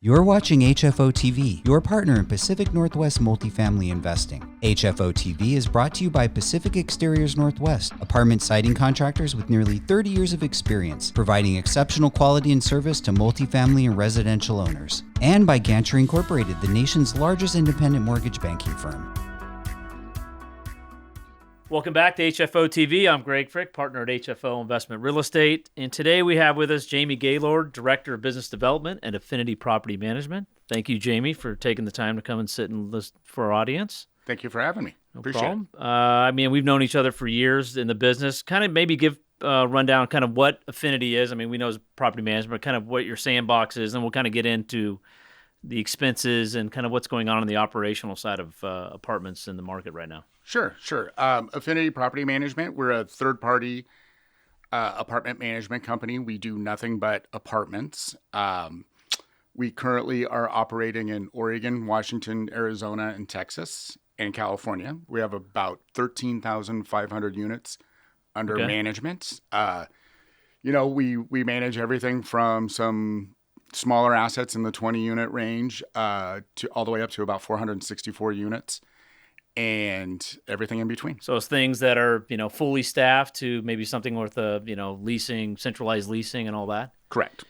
You're watching HFO-TV, your partner in Pacific Northwest multifamily investing. HFO-TV is brought to you by Pacific Exteriors Northwest, apartment siding contractors with nearly 30 years of experience, providing exceptional quality and service to multifamily and residential owners. And by Gantry Incorporated, the nation's largest independent mortgage banking firm. Welcome back to HFO-TV. I'm Greg Frick, partner at HFO Investment Real Estate. And today we have with us Jamie Gaylord, Director of Business Development at Affinity Property Management. Thank you, Jamie, for taking the time to come and sit and listen for our audience. Thank you for having me. No Appreciate problem. We've known each other for years in the business. Kind of maybe give a rundown kind of what Affinity is. I mean, we know it's property management, kind of what your sandbox is, and we'll kind of get into the expenses and kind of what's going on the operational side of apartments in the market right now. Sure. Affinity Property Management, we're a third-party apartment management company. We do nothing but apartments. We currently are operating in Oregon, Washington, Arizona, and Texas, and California. We have about 13,500 units under management. We manage everything from some smaller assets in the 20-unit range to all the way up to about 464 units. And everything in between. So it's things that are, fully staffed to maybe something with leasing, centralized leasing and all that? Correct.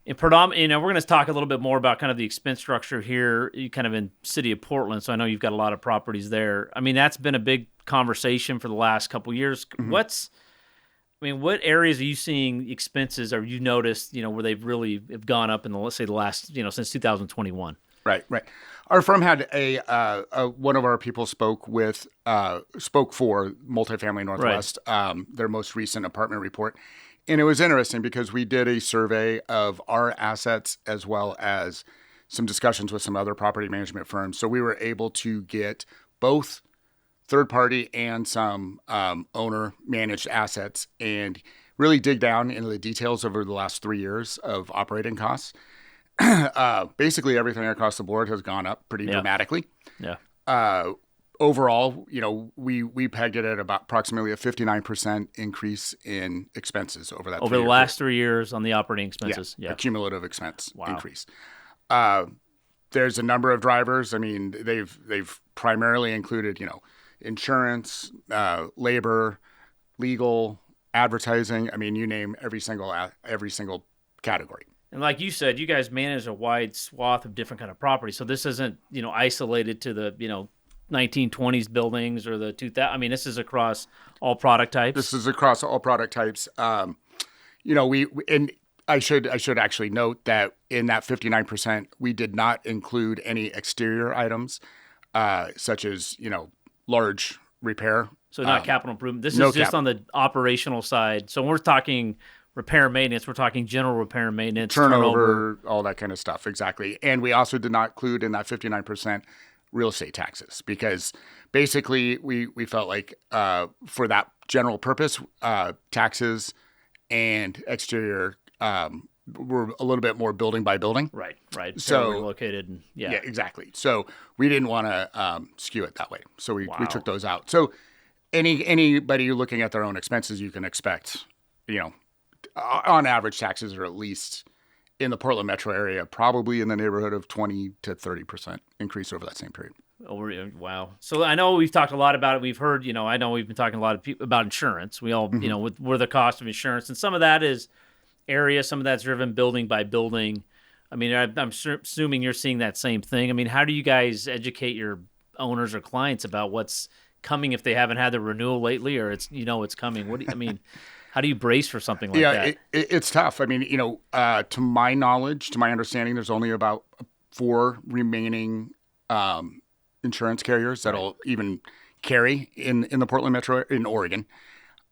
And we're going to talk a little bit more about kind of the expense structure here, kind of in city of Portland. So I know you've got a lot of properties there. I mean, that's been a big conversation for the last couple of years. Mm-hmm. What areas are you seeing expenses, or you noticed, where they've really have gone up in the last, since 2021? Right. Our firm had one of our people spoke for Multifamily Northwest, their most recent apartment report. And it was interesting because we did a survey of our assets as well as some discussions with some other property management firms. So we were able to get both third party and some owner managed assets and really dig down into the details over the last 3 years of operating costs. Basically everything across the board has gone up pretty dramatically. Yeah. Overall, we pegged it at about approximately a 59% increase in expenses over the last 3 years on the operating expenses. A cumulative expense increase. There's a number of drivers. I mean, they've primarily included, insurance, labor, legal, advertising. I mean, you name every single category. And like you said, you guys manage a wide swath of different kind of properties. So this isn't, isolated to the, 1920s buildings or the 2000. I mean, this is across all product types. This is across all product types. And I should actually note that in that 59%, we did not include any exterior items, such as, large repair. So not capital improvement. This is just on the operational side. So we're talking repair and maintenance, we're talking general repair and maintenance, turnover, all that kind of stuff. Exactly. And we also did not include in that 59% real estate taxes because basically we felt like for that general purpose, taxes and exterior were a little bit more building by building. Right. So we're located. And, yeah, exactly. So we didn't want to skew it that way. So we took those out. So anybody looking at their own expenses, you can expect, on average, taxes are at least in the Portland metro area, probably in the neighborhood of 20 to 30% increase over that same period. Oh, wow. So I know we've talked a lot about it. We've heard, I know we've been talking a lot of people about insurance. We all, with where the cost of insurance, and some of that is area, some of that's driven building by building. I mean, I'm assuming you're seeing that same thing. I mean, how do you guys educate your owners or clients about what's coming if they haven't had the renewal lately, or it's coming? How do you brace for something like that? It's tough. I mean, to my knowledge, to my understanding, there's only about 4 remaining insurance carriers that'll even carry in the Portland metro in Oregon.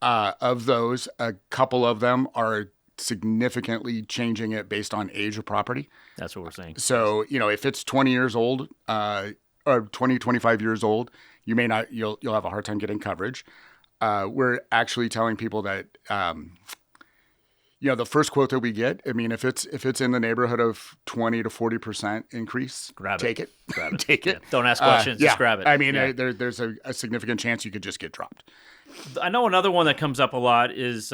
Of those, a couple of them are significantly changing it based on age of property. That's what we're saying. So, if it's 20 years old, or 25 years old, you'll have a hard time getting coverage. We're actually telling people that, the first quote that we get, I mean, if it's in the neighborhood of 20 to 40% increase, take it. Take it. Yeah. Don't ask questions, just grab it. I mean, there's a significant chance you could just get dropped. I know another one that comes up a lot is,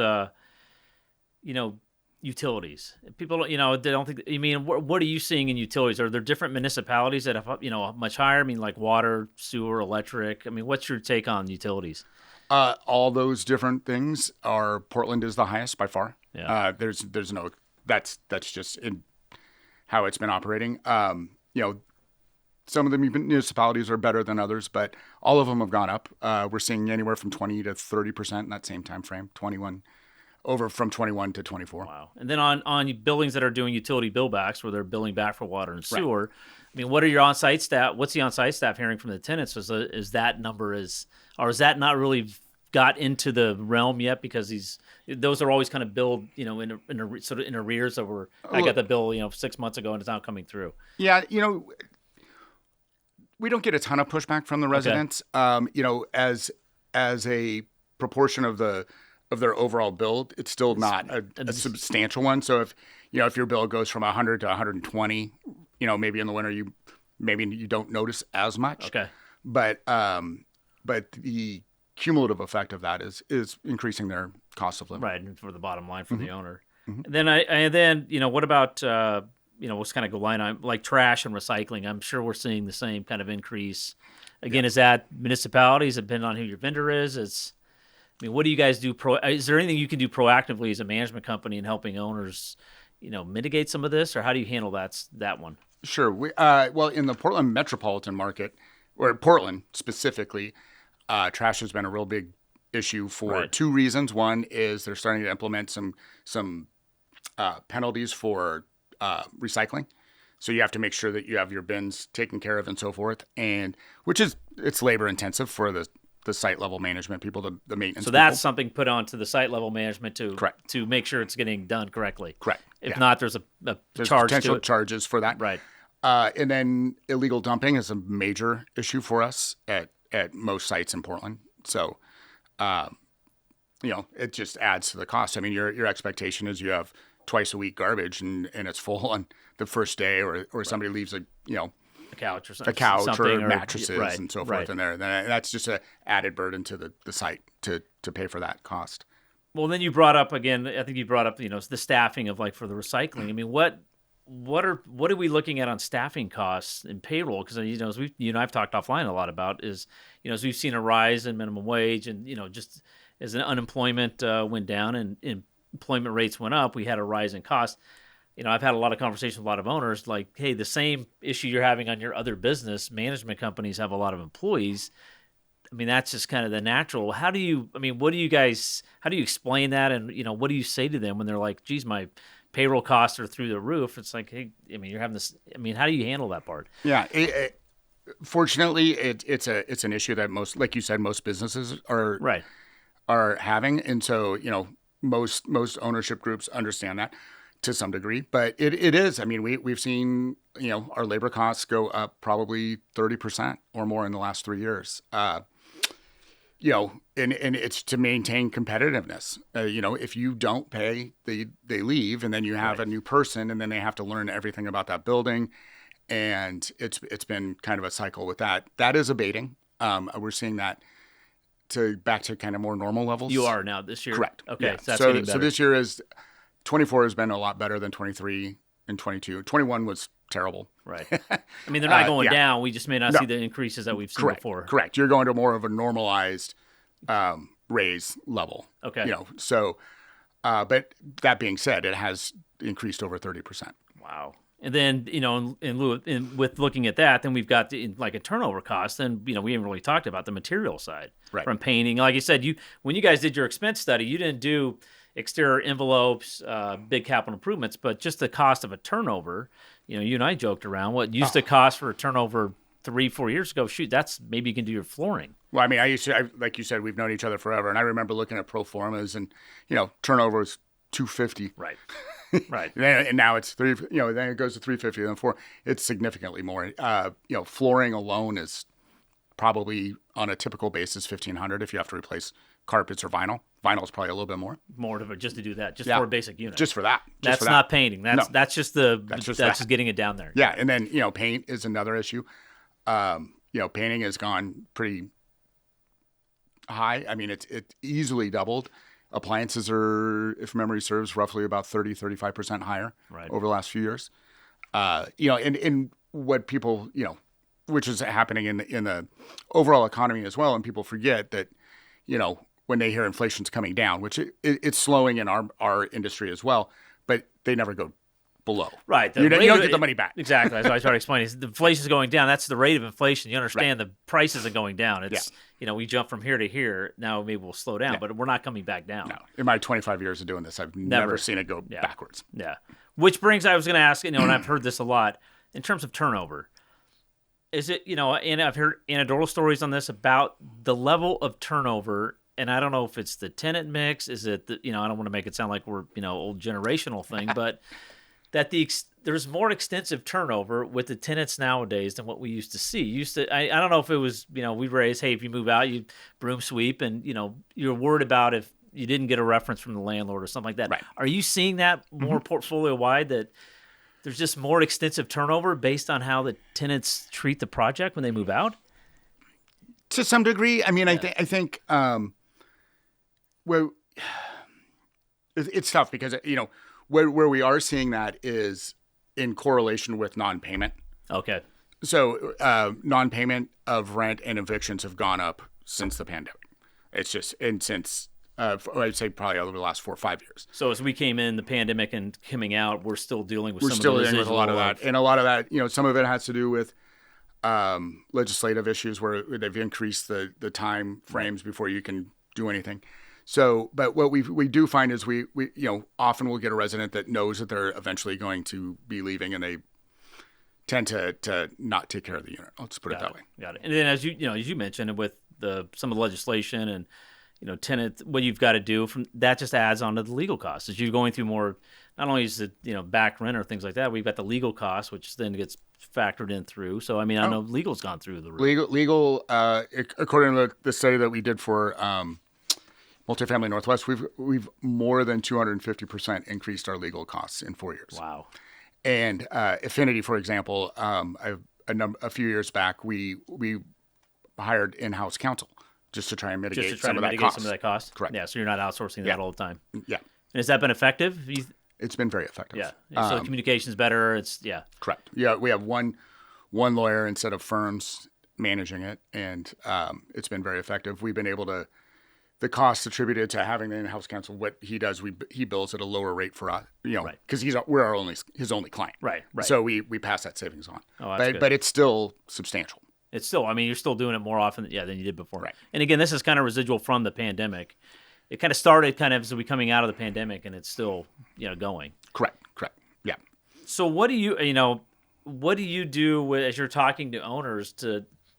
utilities. People, they don't think. I mean, what are you seeing in utilities? Are there different municipalities that have, much higher? I mean, like water, sewer, electric. I mean, what's your take on utilities? All those different things are. Portland is the highest by far. Yeah. There's no. That's just in how it's been operating. Some of the municipalities are better than others, but all of them have gone up. We're seeing anywhere from 20 to 30% in that same time frame. From 21 to 24. Wow. And then on buildings that are doing utility billbacks, where they're billing back for water and sewer, right. I mean, what are your on-site staff? What's the on-site staff hearing from the tenants? Is that number is that not really got into the realm yet? Because those are always kind of billed, in sort of in arrears over. I got the bill, 6 months ago, and it's not coming through. Yeah, we don't get a ton of pushback from the residents. Okay. As a proportion of their overall bill, it's still not a substantial one. So if your bill goes from 100 to 120, maybe in the winter you don't notice as much. Okay. But the cumulative effect of that is increasing their cost of living. Right, and for the bottom line for the owner. Mm-hmm. And then what about what's kind of go line on like trash and recycling? I'm sure we're seeing the same kind of increase. Again, Is that municipalities, depending on who your vendor is? What do you guys do? Is there anything you can do proactively as a management company in helping owners, mitigate some of this, or how do you handle that one? Sure. Well, in the Portland metropolitan market, or Portland specifically, trash has been a real big issue for two reasons. One is they're starting to implement some penalties for recycling. So you have to make sure that you have your bins taken care of and so forth, and it's labor intensive for the site level management people, the maintenance. So that's people. something put onto the site level management Correct. to make sure it's getting done correctly. Correct. If not, there's there's charge potential to it. charges for that. Right. And then illegal dumping is a major issue for us at most sites in Portland. So, it just adds to the cost. I mean, your expectation is you have twice a week garbage and it's full on the first day, or somebody leaves a couch or something. Or mattresses and so forth in there. And that's just an added burden to the site to pay for that cost. Well, then you brought up again. I think you brought up the staffing of for the recycling. I mean, what are we looking at on staffing costs and payroll? Because as you and I've talked offline a lot about is as we've seen a rise in minimum wage and just as unemployment went down and employment rates went up, we had a rise in cost. I've had a lot of conversations with a lot of owners like, hey, the same issue you're having on your other business, management companies have a lot of employees. I mean, that's just kind of the natural. How do you explain that? And, what do you say to them when they're like, geez, my payroll costs are through the roof? It's like, hey, you're having this. How do you handle that part? Yeah. Fortunately, it's an issue that like you said, most businesses are having. And so, most ownership groups understand that to some degree, but it is. I mean, we've seen our labor costs go up probably 30% or more in the last 3 years. And it's to maintain competitiveness. If you don't pay, they leave, and then you have a new person, and then they have to learn everything about that building, and it's been kind of a cycle with that. That is abating. We're seeing that back to kind of more normal levels. You are now this year, correct? Okay, yeah. So that's getting better. So this year is. 24 has been a lot better than 23 and 22. 21 was terrible. Right. I mean, they're not going down. We just may not see the increases that we've seen before. Correct. You're going to more of a normalized raise level. Okay. So, but that being said, it has increased over 30%. Wow. And then, with looking at that, then we've got a turnover cost. Then, we haven't really talked about the material side. Right. From painting. Like you said, when you guys did your expense study, you didn't do exterior envelopes, big capital improvements, but just the cost of a turnover. You and I joked around what used to cost for a turnover 3-4 years ago. Shoot, that's maybe you can do your flooring. Well, I mean, like you said, we've known each other forever, and I remember looking at pro formas, and turnover is $250. Right. Right. And now it's then it goes to $350, and then $400. It's significantly more. Flooring alone is probably on a typical basis $1,500 if you have to replace carpets or vinyl. Vinyl is probably a little bit more. More of it just to do that, for a basic unit. Just for that. That's not painting. That's just getting it down there. Yeah, and then paint is another issue. Painting has gone pretty high. I mean, it easily doubled appliances are, if memory serves, roughly about 35% higher over the last few years. And what people, which is happening in the overall economy as well. And people forget that, when they hear inflation's coming down, which it's slowing in our industry as well, but they never go below. Right. You don't get the money back. Exactly. That's what I try to explain. Is the inflation is going down. That's the rate of inflation. You understand the price isn't going down. It's, we jump from here to here. Now maybe we'll slow down, but we're not coming back down. No. In my 25 years of doing this, I've never seen it go backwards. Yeah. Which brings, I was going to ask, and I've heard this a lot, in terms of turnover. Is it, and I've heard anecdotal stories on this about the level of turnover, and I don't know if it's the tenant mix, is it, I don't want to make it sound like we're, old generational thing, but that there's more extensive turnover with the tenants nowadays than what we used to see. I don't know if it was, we raised, hey, if you move out, you broom sweep, and, you're worried about if you didn't get a reference from the landlord or something like that. Right. Are you seeing that more portfolio-wide, that there's just more extensive turnover based on how the tenants treat the project when they move out? To some degree. I mean, I think well, it's tough because, where we are seeing that is in correlation with non-payment. Okay. So non-payment of rent and evictions have gone up since the pandemic. It's just, and since, I'd say probably over the last 4 or 5 years. So as we came in the pandemic and coming out, we're still dealing with a lot of that. And a lot of that, some of it has to do with legislative issues where they've increased the time frames before you can do anything. So, but what we do find is we often we'll get a resident that knows that they're eventually going to be leaving, and they tend to not take care of the unit. I'll just put it that way. Got it. And then as you mentioned, with some of the legislation and tenant, what you've got to do from that just adds on to the legal costs. As you're going through more, not only is it back rent or things like that, we've got the legal costs, which then gets factored in through. So I mean, I know legal's gone through the roof. Legal, according to the study that we did for Multifamily Northwest, we've more than 250% increased our legal costs in 4 years. Wow. And Affinity, for example, a few years back, we hired in-house counsel just to try and mitigate some of that cost. Correct. Yeah, so you're not outsourcing that all the time. Yeah. And has that been effective? It's been very effective. Yeah. So communication's better. Correct. Yeah, we have one lawyer instead of firms managing it, and it's been very effective. We've been able to, the costs attributed to having the in-house counsel, what he does, he bills at a lower rate for us, because we're his only client. Right. So we pass that savings on. Oh, that's good. But it's still substantial. It's still, you're still doing it more often than you did before. Right. And again, this is kind of residual from the pandemic. It kind of started as we coming out of the pandemic, and it's still, going. Correct. Yeah. So what do you do as you're talking to owners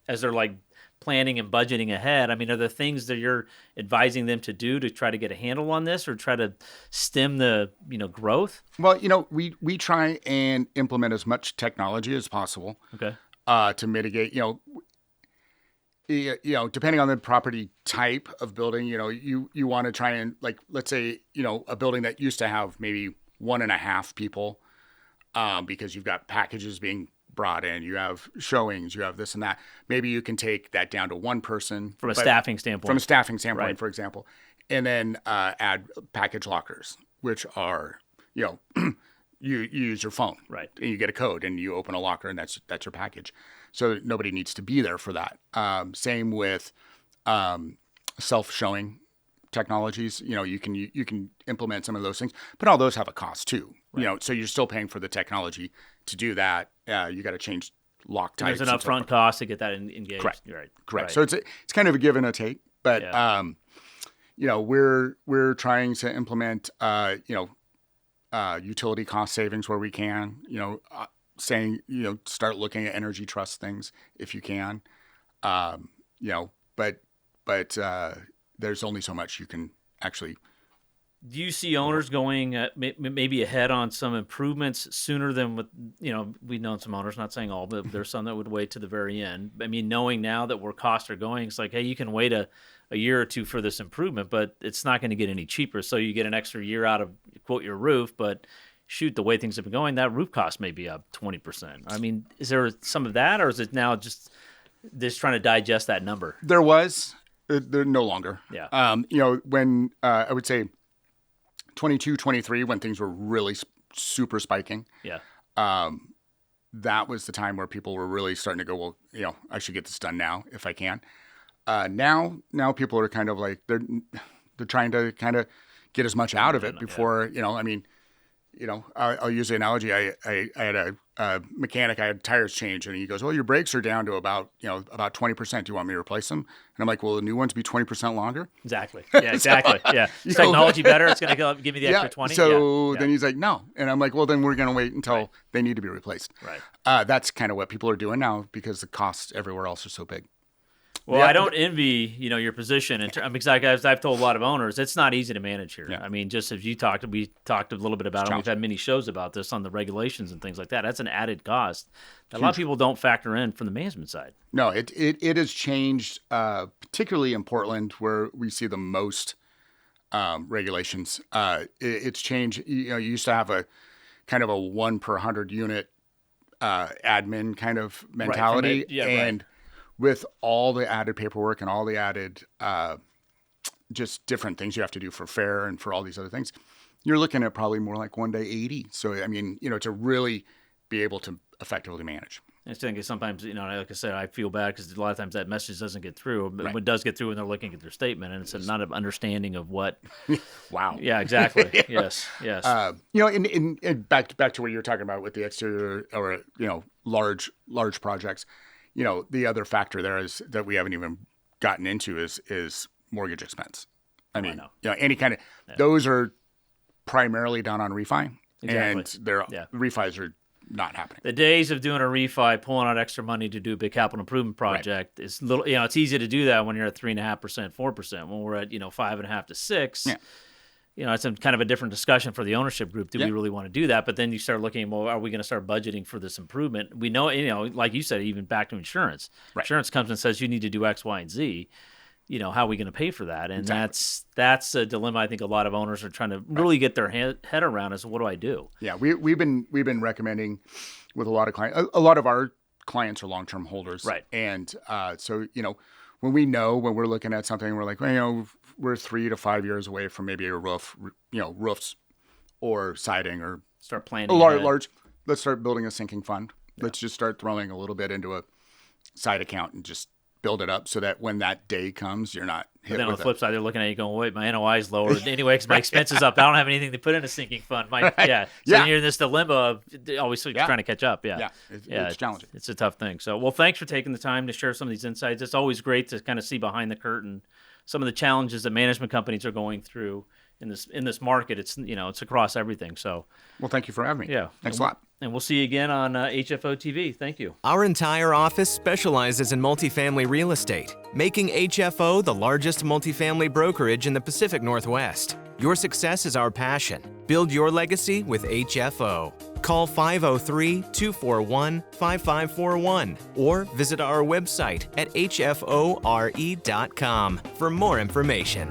as they're like planning and budgeting ahead? I mean, are there things that you're advising them to do to try to get a handle on this or try to stem the, growth? Well, we try and implement as much technology as possible. Okay. To mitigate, depending on the property type of building, you want to try and, like, let's say, a building that used to have maybe 1.5 people, because you've got packages being brought in, you have showings, you have this and that. Maybe you can take that down to one person from a staffing standpoint. Right. For example, and then add package lockers, which are, you use your phone, right? And you get a code, and you open a locker, and that's your package. So nobody needs to be there for that. Same with self-showing technologies. You can implement some of those things, but all those have a cost too. Right. So you're still paying for the technology to do that. You got to change lock types. There's an upfront cost to get that engaged. Correct. Right. Correct. So it's kind of a give and a take, but we're trying to implement utility cost savings where we can, saying, start looking at energy trust things if you can, but there's only so much you can actually. Do you see owners going maybe ahead on some improvements sooner than with, we've known some owners, not saying all, but there's some that would wait to the very end. I mean, knowing now that where costs are going, it's like, hey, you can wait a year or two for this improvement, but it's not going to get any cheaper. So you get an extra year out of, quote, your roof, but shoot, the way things have been going, that roof cost may be up 20%. I mean, is there some of that, or is it now just trying to digest that number? There was, They're no longer. Yeah. When I would say 22, 23, when things were really super spiking. Yeah. That was the time where people were really starting to go, well, I should get this done now if I can. Now people are kind of like they're trying to kind of get as much out of it before I'll use the analogy. I had a mechanic. I had tires changed, and he goes, "Well, your brakes are down to about 20%. Do you want me to replace them?" And I'm like, "Will the new ones be 20% longer?" Exactly. Yeah. Exactly. Yeah. Is technology better? It's going to give me the extra 20. So then he's like, "No," and I'm like, "Well, then we're going to wait until they need to be replaced." Right. That's kind of what people are doing now because the costs everywhere else are so big. Well, I don't envy, your position. As I've told a lot of owners, it's not easy to manage here. Yeah. I mean, just as we talked a little bit about it. We've had many shows about this on the regulations and things like that. That's an added cost that a lot of people don't factor in from the management side. No, it has changed, particularly in Portland where we see the most regulations. It's changed. You used to have a kind of a 1 per 100 unit admin kind of mentality, and with all the added paperwork and all the added just different things you have to do for fair and for all these other things, you're looking at probably more like 1 to 80. So, I mean, to really be able to effectively manage. I think sometimes, like I said, I feel bad because a lot of times that message doesn't get through. But when it does get through and they're looking at their statement, and it's not an understanding of what. Wow. Yeah, exactly. Yes. And back to what you were talking about with the exterior or, large projects. The other factor there is that we haven't even gotten into is mortgage expense. I mean, any kind of those are primarily done on refi, and refis are not happening. The days of doing a refi, pulling out extra money to do a big capital improvement project is little. It's easy to do that when you're at 3.5%, 4%. When we're at 5.5 to 6. Yeah. It's kind of a different discussion for the ownership group. Do we really want to do that? But then you start looking, well, are we going to start budgeting for this improvement? We know, like you said, even back to insurance. Right. Insurance comes and says you need to do X, Y, and Z. How are we going to pay for that? And that's a dilemma I think a lot of owners are trying to really get their head around is what do I do? Yeah, we've been recommending with a lot of clients. A lot of our clients are long-term holders. Right. And so, when we're looking at something, we're like, well, we're 3 to 5 years away from maybe a roof, roofs or siding or start planning a large. Let's start building a sinking fund. Yeah. Let's just start throwing a little bit into a side account and just build it up so that when that day comes, you're not hit with it. Then on the flip side, they're looking at you going, wait, my NOI is lower anyway because my expense is up. I don't have anything to put in a sinking fund. So you're in this dilemma of always trying to catch up. Yeah. It's challenging. It's a tough thing. So, well, thanks for taking the time to share some of these insights. It's always great to kind of see behind the curtain some of the challenges that management companies are going through in this market. It's it's across everything. So, well, thank you for having me. Yeah, thanks a lot. And we'll see you again on HFO-TV. Thank you. Our entire office specializes in multifamily real estate, making HFO the largest multifamily brokerage in the Pacific Northwest. Your success is our passion. Build your legacy with HFO. Call 503-241-5541 or visit our website at hfore.com for more information.